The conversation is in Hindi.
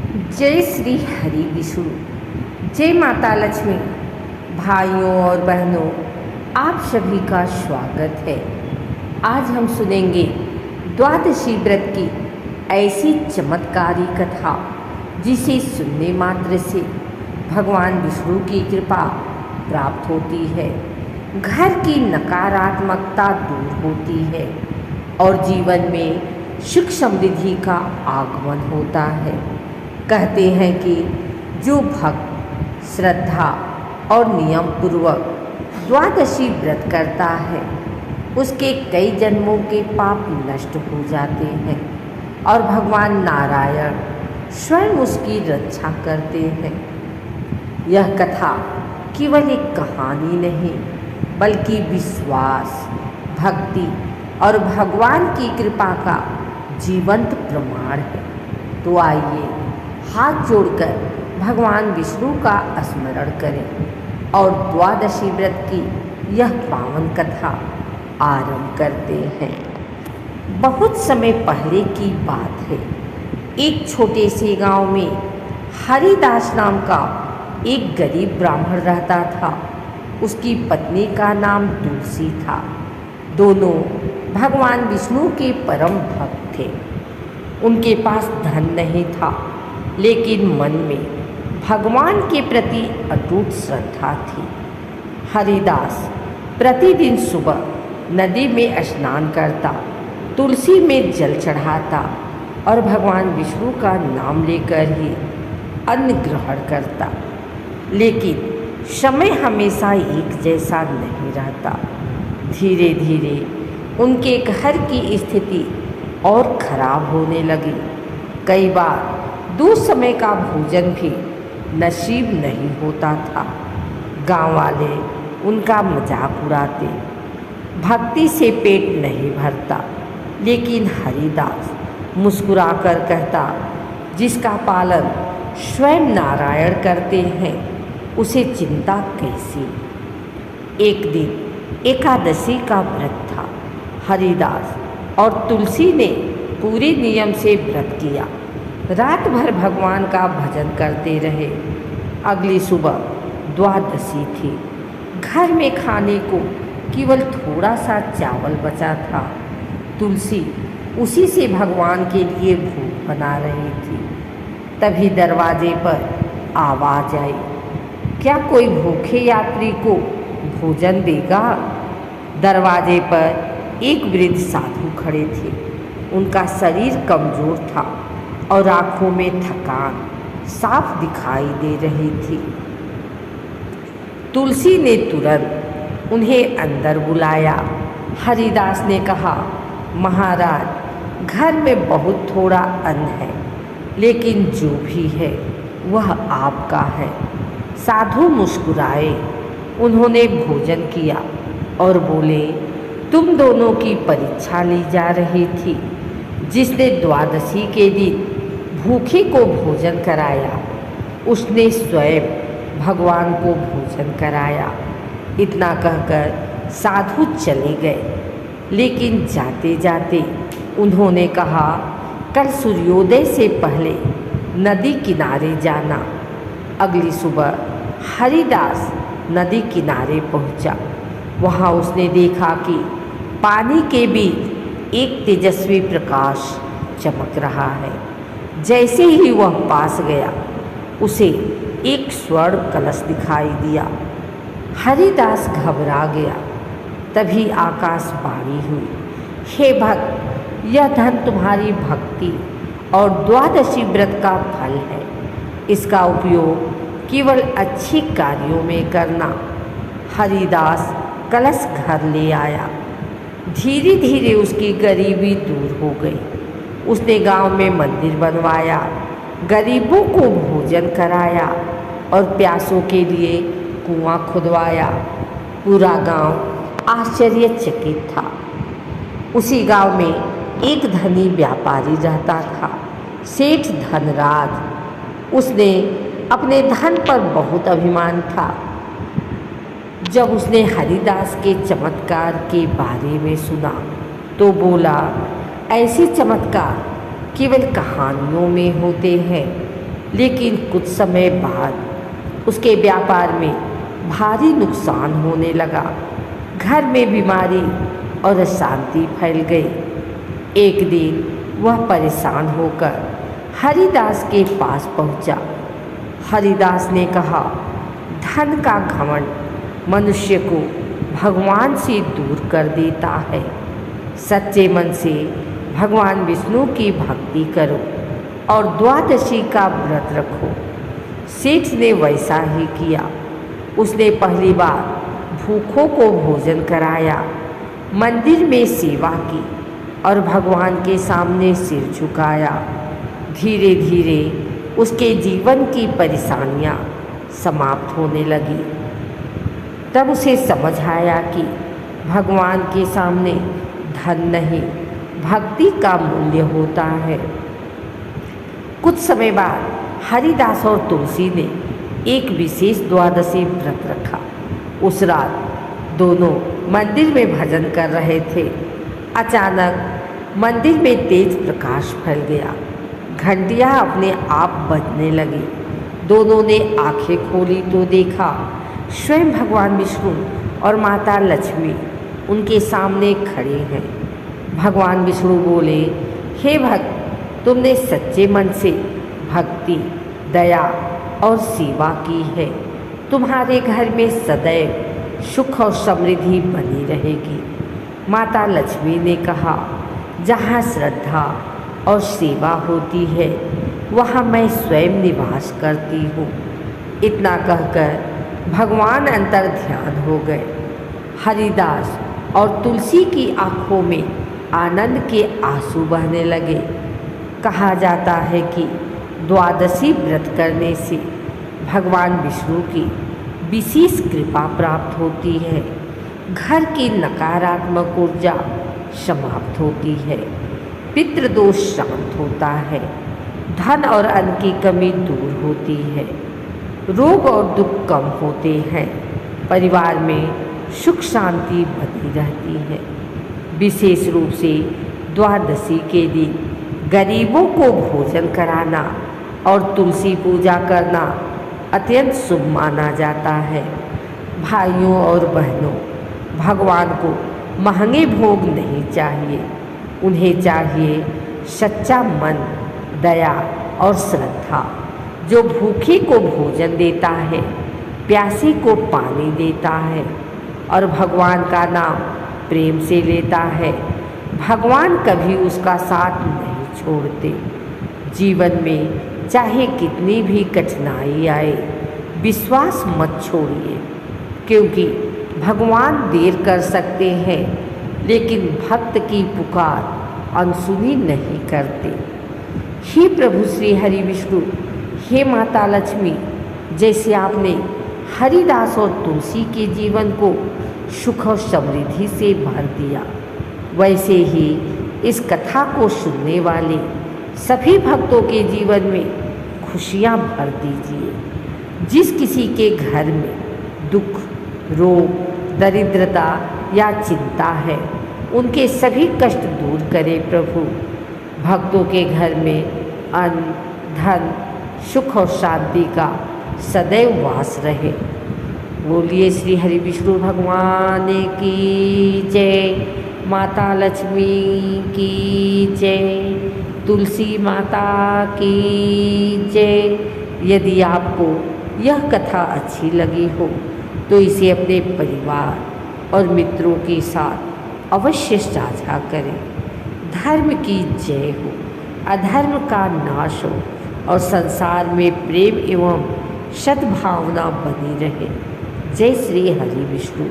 जय श्री हरि विष्णु। जय माता लक्ष्मी। भाइयों और बहनों, आप सभी का स्वागत है। आज हम सुनेंगे द्वादशी व्रत की ऐसी चमत्कारी कथा जिसे सुनने मात्र से भगवान विष्णु की कृपा प्राप्त होती है, घर की नकारात्मकता दूर होती है और जीवन में सुख समृद्धि का आगमन होता है। कहते हैं कि जो भक्त श्रद्धा और नियम पूर्वक द्वादशी व्रत करता है उसके कई जन्मों के पाप नष्ट हो जाते हैं और भगवान नारायण स्वयं उसकी रक्षा करते हैं। यह कथा केवल एक कहानी नहीं बल्कि विश्वास, भक्ति और भगवान की कृपा का जीवंत प्रमाण है। तो आइए हाथ जोड़कर भगवान विष्णु का स्मरण करें और द्वादशी व्रत की यह पावन कथा आरंभ करते हैं। बहुत समय पहले की बात है। एक छोटे से गांव में हरिदास नाम का एक गरीब ब्राह्मण रहता था। उसकी पत्नी का नाम तुलसी था। दोनों भगवान विष्णु के परम भक्त थे। उनके पास धन नहीं था, लेकिन मन में भगवान के प्रति अटूट श्रद्धा थी। हरिदास प्रतिदिन सुबह नदी में स्नान करता, तुलसी में जल चढ़ाता और भगवान विष्णु का नाम लेकर ही अन्न ग्रहण करता। लेकिन समय हमेशा एक जैसा नहीं रहता। धीरे धीरे उनके घर की स्थिति और खराब होने लगी। कई बार 2 समय का भोजन भी नसीब नहीं होता था। गांव वाले उनका मजाक उड़ाते, भक्ति से पेट नहीं भरता। लेकिन हरिदास मुस्कुराकर कहता, जिसका पालन स्वयं नारायण करते हैं उसे चिंता कैसी। एक दिन एकादशी का व्रत था। हरिदास और तुलसी ने पूरे नियम से व्रत किया। रात भर भगवान का भजन करते रहे। अगली सुबह द्वादशी थी। घर में खाने को केवल थोड़ा सा चावल बचा था। तुलसी उसी से भगवान के लिए भोग बना रही थी। तभी दरवाजे पर आवाज आई, क्या कोई भूखे यात्री को भोजन देगा। दरवाजे पर एक वृद्ध साधु खड़े थे। उनका शरीर कमजोर था और आंखों में थकान साफ दिखाई दे रही थी। तुलसी ने तुरंत उन्हें अंदर बुलाया। हरिदास ने कहा, महाराज, घर में बहुत थोड़ा अन्न है, लेकिन जो भी है वह आपका है। साधु मुस्कुराए। उन्होंने भोजन किया और बोले, तुम दोनों की परीक्षा ली जा रही थी। जिसने द्वादशी के दिन भूखे को भोजन कराया उसने स्वयं भगवान को भोजन कराया। इतना कहकर साधु चले गए। लेकिन जाते जाते उन्होंने कहा, कल सूर्योदय से पहले नदी किनारे जाना। अगली सुबह हरिदास नदी किनारे पहुंचा। वहां उसने देखा कि पानी के बीच एक तेजस्वी प्रकाश चमक रहा है। जैसे ही वह पास गया उसे एक स्वर्ण कलश दिखाई दिया। हरिदास घबरा गया। तभी आकाशवाणी हुई, हे भक्त, यह धन तुम्हारी भक्ति और द्वादशी व्रत का फल है। इसका उपयोग केवल अच्छी कार्यों में करना। हरिदास कलश घर ले आया। धीरे धीरे उसकी गरीबी दूर हो गई। उसने गांव में मंदिर बनवाया, गरीबों को भोजन कराया और प्यासों के लिए कुआं खुदवाया। पूरा गांव आश्चर्यचकित था। उसी गांव में एक धनी व्यापारी रहता था, सेठ धनराज। उसने अपने धन पर बहुत अभिमान था। जब उसने हरिदास के चमत्कार के बारे में सुना तो बोला, ऐसे चमत्कार केवल कहानियों में होते हैं, लेकिन कुछ समय बाद उसके व्यापार में भारी नुकसान होने लगा। घर में बीमारी और अशांति फैल गई। एक दिन वह परेशान होकर हरिदास के पास पहुंचा। हरिदास ने कहा, धन का घमंड मनुष्य को भगवान से दूर कर देता है। सच्चे मन से भगवान विष्णु की भक्ति करो और द्वादशी का व्रत रखो। सेठ ने वैसा ही किया। उसने पहली बार भूखों को भोजन कराया, मंदिर में सेवा की और भगवान के सामने सिर झुकाया। धीरे धीरे उसके जीवन की परेशानियां समाप्त होने लगी। तब उसे समझ आया कि भगवान के सामने धन नहीं, भक्ति का मूल्य होता है। कुछ समय बाद हरिदास और तुलसी ने एक विशेष द्वादशी व्रत रखा। उस रात दोनों मंदिर में भजन कर रहे थे। अचानक मंदिर में तेज प्रकाश फैल गया। घंटियां अपने आप बजने लगी। दोनों ने आंखें खोली तो देखा स्वयं भगवान विष्णु और माता लक्ष्मी उनके सामने खड़े हैं। भगवान विष्णु बोले, हे भक्त, तुमने सच्चे मन से भक्ति, दया और सेवा की है। तुम्हारे घर में सदैव सुख और समृद्धि बनी रहेगी। माता लक्ष्मी ने कहा, जहाँ श्रद्धा और सेवा होती है वहाँ मैं स्वयं निवास करती हूँ। इतना कहकर भगवान अंतर ध्यान हो गए। हरिदास और तुलसी की आँखों में आनंद के आंसू बहने लगे। कहा जाता है कि द्वादशी व्रत करने से भगवान विष्णु की विशेष कृपा प्राप्त होती है। घर की नकारात्मक ऊर्जा समाप्त होती है, पितृदोष शांत होता है, धन और अन्न की कमी दूर होती है, रोग और दुख कम होते हैं, परिवार में सुख शांति बनी रहती है। विशेष रूप से द्वादशी के दिन गरीबों को भोजन कराना और तुलसी पूजा करना अत्यंत शुभ माना जाता है। भाइयों और बहनों, भगवान को महंगे भोग नहीं चाहिए। उन्हें चाहिए सच्चा मन, दया और श्रद्धा। जो भूखे को भोजन देता है, प्यासे को पानी देता है और भगवान का नाम प्रेम से लेता है, भगवान कभी उसका साथ नहीं छोड़ते। जीवन में चाहे कितनी भी कठिनाई आए, विश्वास मत छोड़िए, क्योंकि भगवान देर कर सकते हैं लेकिन भक्त की पुकार अनसुनी नहीं करते। हे प्रभु श्री हरि विष्णु, हे माता लक्ष्मी, जैसे आपने हरिदास और तुलसी के जीवन को सुख और समृद्धि से भर दिया, वैसे ही इस कथा को सुनने वाले सभी भक्तों के जीवन में खुशियाँ भर दीजिए। जिस किसी के घर में दुख, रोग, दरिद्रता या चिंता है, उनके सभी कष्ट दूर करे प्रभु। भक्तों के घर में अन्न, धन, सुख और शांति का सदैव वास रहे। बोलिए श्री हरि विष्णु भगवान की जय, माता लक्ष्मी की जय, तुलसी माता की जय। यदि आपको यह कथा अच्छी लगी हो तो इसे अपने परिवार और मित्रों के साथ अवश्य साझा करें। धर्म की जय हो, अधर्म का नाश हो और संसार में प्रेम एवं सद्भावना बनी रहे। जय श्री हरि विष्णु।